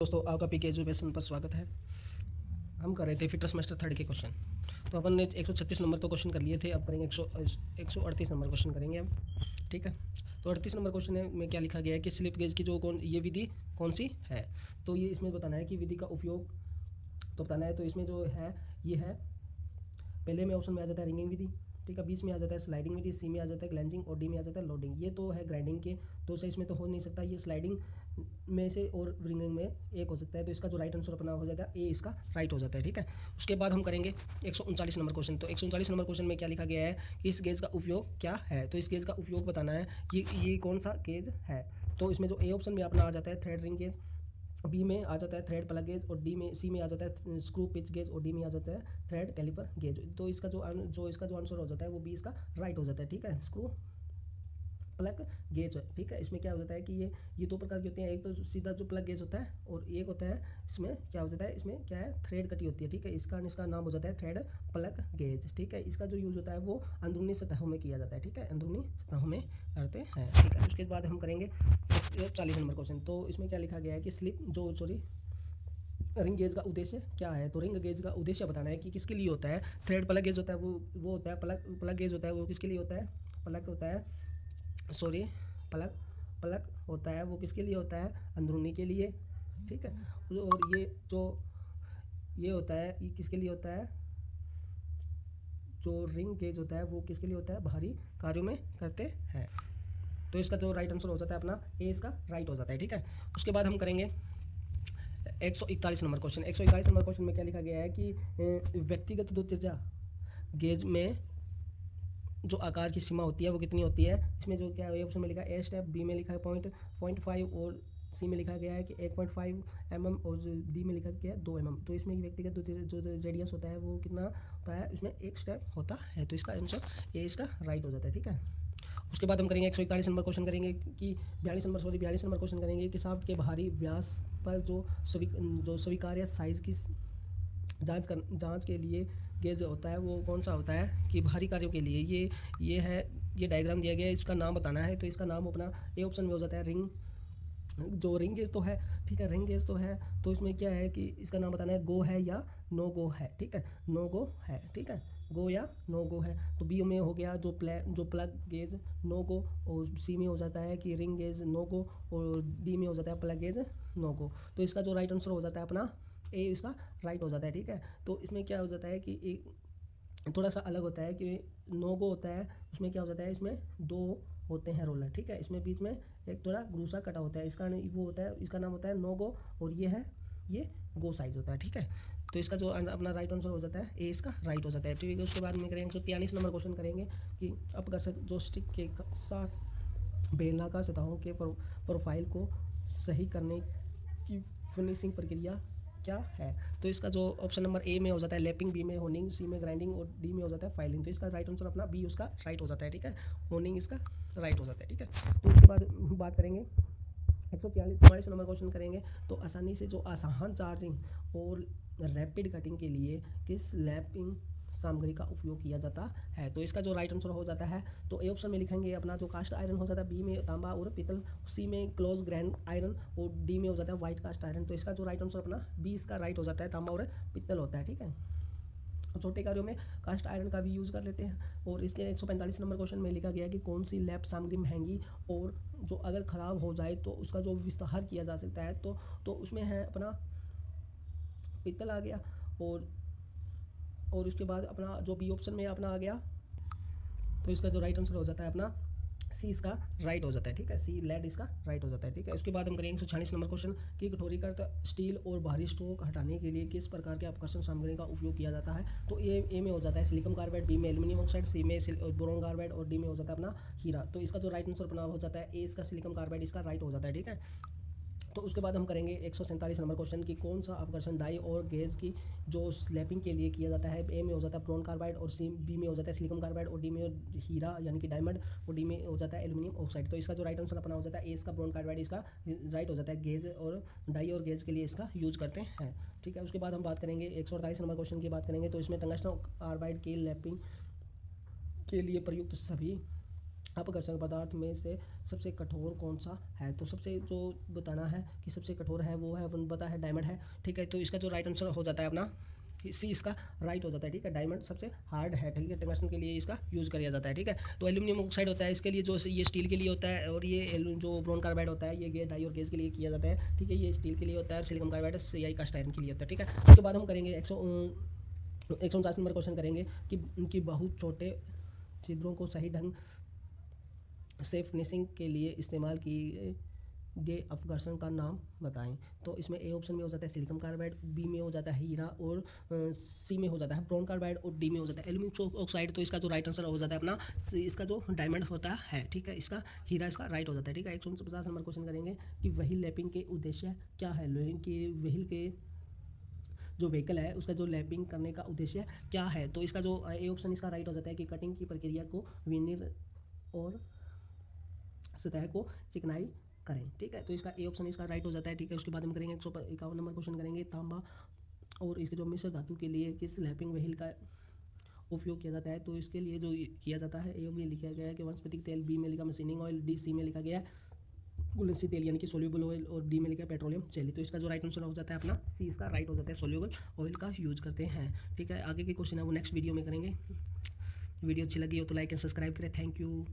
दोस्तों आपका पीके एजुकेशन पर स्वागत है। हम कर रहे थे फिटर सेमेस्टर थर्ड के क्वेश्चन। तो अपन ने 136 नंबर तो क्वेश्चन कर लिए थे, अब करेंगे 138 नंबर क्वेश्चन करेंगे हम। ठीक है, तो 38 नंबर क्वेश्चन में क्या लिखा गया है कि स्लिप गेज की जो ये विधि कौन सी है। तो ये इसमें बताना है कि विधि का उपयोग तो बताना है। तो इसमें जो है ये है, पहले में ऑप्शन में आ जाता है रिंगिंग विधि, ठीक है, 20 में आ जाता है स्लाइडिंग विधि, सी में आ जाता है ग्लेंजिंग और डी में आ जाता है लोडिंग। ये तो है ग्राइंडिंग के, तो से इसमें तो हो नहीं सकता, ये स्लाइडिंग में से और रिंगिंग में एक हो सकता है। तो इसका जो राइट आंसर अपना हो जाता है ए, इसका राइट हो जाता है। ठीक है, उसके बाद हम करेंगे 139 नंबर क्वेश्चन। तो 139 नंबर क्वेश्चन में क्या लिखा गया है कि इस गेज का उपयोग क्या है। तो इस गेज का उपयोग बताना है, ये कौन सा गेज है। तो इसमें जो ए ऑप्शन में अपना आ जाता है थ्रेड रिंग गेज, बी में आ जाता है थ्रेड प्लग गेज और सी में आ जाता है स्क्रू पिच गेज और डी में आ जाता है थ्रेड कैलिपर गेज। तो इसका जो आंसर हो जाता है वो बी इसका राइट हो जाता है। ठीक है, स्क्रू प्लग गेज है। ठीक है, इसमें क्या हो जाता है कि ये दो प्रकार की होती हैं, एक तो सीधा जो प्लग गेज होता है और एक होता है इसमें क्या हो जाता है, इसमें क्या है थ्रेड कटी होती है। ठीक है, इसका नाम हो जाता है थ्रेड प्लग गेज। ठीक है, इसका जो यूज़ होता है वो अंदरूनी सतहों में किया जाता है। ठीक है, अंदरूनी सतहों में करते हैं। ठीक है, उसके बाद हम करेंगे 40 नंबर क्वेश्चन। तो इसमें क्या लिखा गया है कि रिंग गेज का उद्देश्य क्या है। तो रिंग गेज का उद्देश्य बताना है कि किसके लिए होता है। थ्रेड प्लग गेज होता है वो होता है प्लग गेज होता है वो किसके लिए होता है, प्लग होता है, सॉरी प्लग होता है वो किसके लिए होता है, अंदरूनी के लिए। ठीक है, और ये होता है, ये किसके लिए होता है, जो रिंग गेज होता है वो किसके लिए होता है, भारी कार्यों में करते हैं। तो इसका जो राइट आंसर हो जाता है अपना ए, इसका राइट हो जाता है। ठीक है, उसके बाद हम करेंगे 141 नंबर क्वेश्चन। 141 नंबर क्वेश्चन में क्या लिखा गया है कि व्यक्तिगत दो त्रिज्या गेज में जो आकार की सीमा होती है वो कितनी होती है। इसमें जो क्या है ऑप्शन में लिखा है ए स्टेप, बी में लिखा है 0.5 और सी में लिखा गया है कि 1.5 mm और डी में लिखा गया है 2 mm। तो इसमें व्यक्तिगत जो रेडियस होता है वो कितना होता है, इसमें एक स्टेप होता है। तो इसका आंसर ए इसका राइट हो जाता है। ठीक है, उसके बाद हम करेंगे 141 नंबर क्वेश्चन करेंगे कि 42 नंबर क्वेश्चन करेंगे कि शाफ्ट के बाहरी व्यास पर जो स्वीकार्य साइज की जांच के लिए गेज होता है वो कौन सा होता है कि बाहरी कार्यों के लिए। ये डायग्राम दिया गया है, इसका नाम बताना है। तो इसका नाम अपना ए ऑप्शन में हो जाता है रिंग गेज तो है। ठीक है, रिंग गेज तो है, तो इसमें क्या है कि इसका नाम बताना है गो है या नो गो है। ठीक है, नो गो है। ठीक है, गो या नो गो है। तो बी में हो गया जो प्लग गेज नो गो, और सी में हो जाता है कि रिंग गेज नो गो, और डी में हो जाता है प्लग गेज नो गो। तो इसका जो राइट आंसर हो जाता है अपना ए, इसका राइट हो जाता है। ठीक है, तो इसमें क्या हो जाता है कि एक थोड़ा सा अलग होता है कि नो गो होता है, उसमें क्या हो जाता है, इसमें दो होते हैं रोलर। ठीक है, इसमें बीच में एक थोड़ा ग्रूसा कटा होता है, इसका वो होता है, इसका नाम होता है नो गो, और ये गो साइज होता है। ठीक है, तो इसका जो अपना राइट आंसर हो जाता है ए, इसका राइट हो जाता है। ठीक है, उसके बाद में करेंगे 143 नंबर क्वेश्चन करेंगे कि अपघर्षक जो स्टिक के साथ बेलनाकार सतहों के प्रोफाइल को सही करने की फिनिशिंग प्रक्रिया क्या है। तो इसका जो ऑप्शन नंबर ए में हो जाता है लैपिंग, बी में होनिंग, सी में ग्राइंडिंग और डी में हो जाता है फाइलिंग। तो इसका राइट आंसर अपना बी उसका राइट हो जाता है। ठीक है, होनिंग इसका राइट हो जाता है। ठीक है, तो उसके बाद बात करेंगे 144 नंबर क्वेश्चन करेंगे। तो आसानी से जो आसान चार्जिंग और रैपिड कटिंग के लिए किस लैपिंग सामग्री का उपयोग किया जाता है। तो इसका जो राइट आंसर हो जाता है, तो ए ऑप्शन में लिखेंगे अपना जो कास्ट आयरन हो जाता है, बी में तांबा और पीतल, सी में क्लोज ग्रैंड आयरन और डी में हो जाता है वाइट कास्ट आयरन। तो इसका जो राइट आंसर अपना बी इसका राइट हो जाता है, तांबा और पीतल होता है। ठीक है, छोटे कार्यों में कास्ट आयरन का भी यूज़ कर लेते हैं। और इसके 145 नंबर क्वेश्चन में लिखा गया कि कौन सी लैप सामग्री महंगी और जो अगर ख़राब हो जाए तो उसका जो विस्तार किया जा सकता है। तो उसमें है अपना पीतल आ गया, और उसके बाद अपना जो बी ऑप्शन में अपना आ गया, तो इसका जो राइट आंसर हो जाता है अपना सी, इसका राइट हो जाता है। ठीक है, सी लेड इसका राइट हो जाता है। ठीक है, उसके बाद हम करेंगे 146 नंबर क्वेश्चन कि कठोरीकृत स्टील और भारी स्टोक हटाने के लिए किस प्रकार के अपकर्षण सामग्री का उपयोग किया जाता है। तो ए में हो जाता है सिलिकॉन कार्बाइड, बी में एल्यूमिनियम ऑक्साइड, सी में बोरोन कार्बाइड और डी में हो जाता है अपना हीरा। तो इसका जो राइट आंसर अपना हो जाता है ए, इसका सिलिकॉन कार्बाइड इसका राइट हो जाता है। ठीक है, तो उसके बाद हम करेंगे 147 नंबर क्वेश्चन कि कौन सा अपघर्षण डाई और गेज की जो स्लैपिंग के लिए किया जाता है। ए में हो जाता है ब्रोन कार्बाइड और बी में हो जाता है सिलिकॉन कार्बाइड और डी में हीरा यानी कि डायमंड और डी में हो जाता है एल्यूमिनियम ऑक्साइड। तो इसका जो राइट आंसर अपना हो जाता है ए, इसका ब्रोन कार्बाइड इसका राइट हो जाता है। गेज और डाई और गेज के लिए इसका यूज करते हैं। ठीक है, उसके बाद हम बात करेंगे 148 नंबर क्वेश्चन की बात करेंगे। तो इसमें टंगस्टन कार्बाइड के लैपिंग के लिए प्रयुक्त सभी अपघर्षक पदार्थ में से सबसे कठोर कौन सा है? तो सबसे जो बताना है कि सबसे कठोर है वो है, अपन पता है डायमंड है, ठीक है। तो इसका जो राइट आंसर हो जाता है अपना सी, इसका राइट हो जाता है, ठीक है। डायमंड सबसे हार्ड है, ठीक है, टंगस्टन के लिए इसका यूज़ किया जाता है, ठीक है। तो एल्यूमिनियम ऑक्साइड होता है इसके लिए, जो ये स्टील के लिए होता है, और ये जो ब्रोन कार्बाइड होता है ये डाई और गेज के लिए किया जाता है, ठीक है। ये स्टील के लिए होता है, और silicon carbide CI cast iron के लिए होता है, ठीक है। उसके बाद हम करेंगे 149 नंबर क्वेश्चन करेंगे कि बहुत छोटे छिद्रों को सही ढंग से फिनिशिंग के लिए इस्तेमाल किए गए अपघर्षण का नाम बताएं। तो इसमें ए ऑप्शन में हो जाता है सिलिकॉन कार्बाइड, बी में हो जाता है हीरा, और सी में हो जाता है ब्रोन कार्बाइड, और डी में हो जाता है एल्यूमिनियम ऑक्साइड। तो इसका जो राइट आंसर हो जाता है अपना इसका जो डायमंड होता है, ठीक है। इसका हीरा इसका राइट हो जाता है, ठीक है। 150 नंबर क्वेश्चन करेंगे कि व्हील लैपिंग के उद्देश्य क्या है? लोहे के व्हील के जो व्हीकल है उसका जो लैपिंग करने का उद्देश्य क्या है? तो इसका जो ए ऑप्शन इसका राइट हो जाता है कि कटिंग की प्रक्रिया को विनिर और सतह को चिकनाई करें, ठीक है। तो इसका ए ऑप्शन इसका राइट हो जाता है, ठीक है। उसके बाद हम करेंगे 151 नंबर क्वेश्चन करेंगे तांबा और इसके जो मिश्र धातु के लिए किस लैपिंग व्हील का उपयोग किया जाता है? तो इसके लिए जो किया जाता है ए में लिखा गया है कि वनस्पतिक तेल, बी में लिखा मशीनिंग ऑयल, डी सी में लिखा गया है घुलनशील तेल यानी कि सोल्यूबल ऑयल, और डी में लिखा है पेट्रोलियम जेली। तो इसका जो राइट आंसर हो जाता है अपना सी, इसका राइट हो जाता है सोल्यूबल ऑयल का यूज करते हैं, ठीक है। आगे के क्वेश्चन है वो नेक्स्ट वीडियो में करेंगे। वीडियो अच्छी लगी हो तो लाइक एंड सब्सक्राइब करें। Thank you.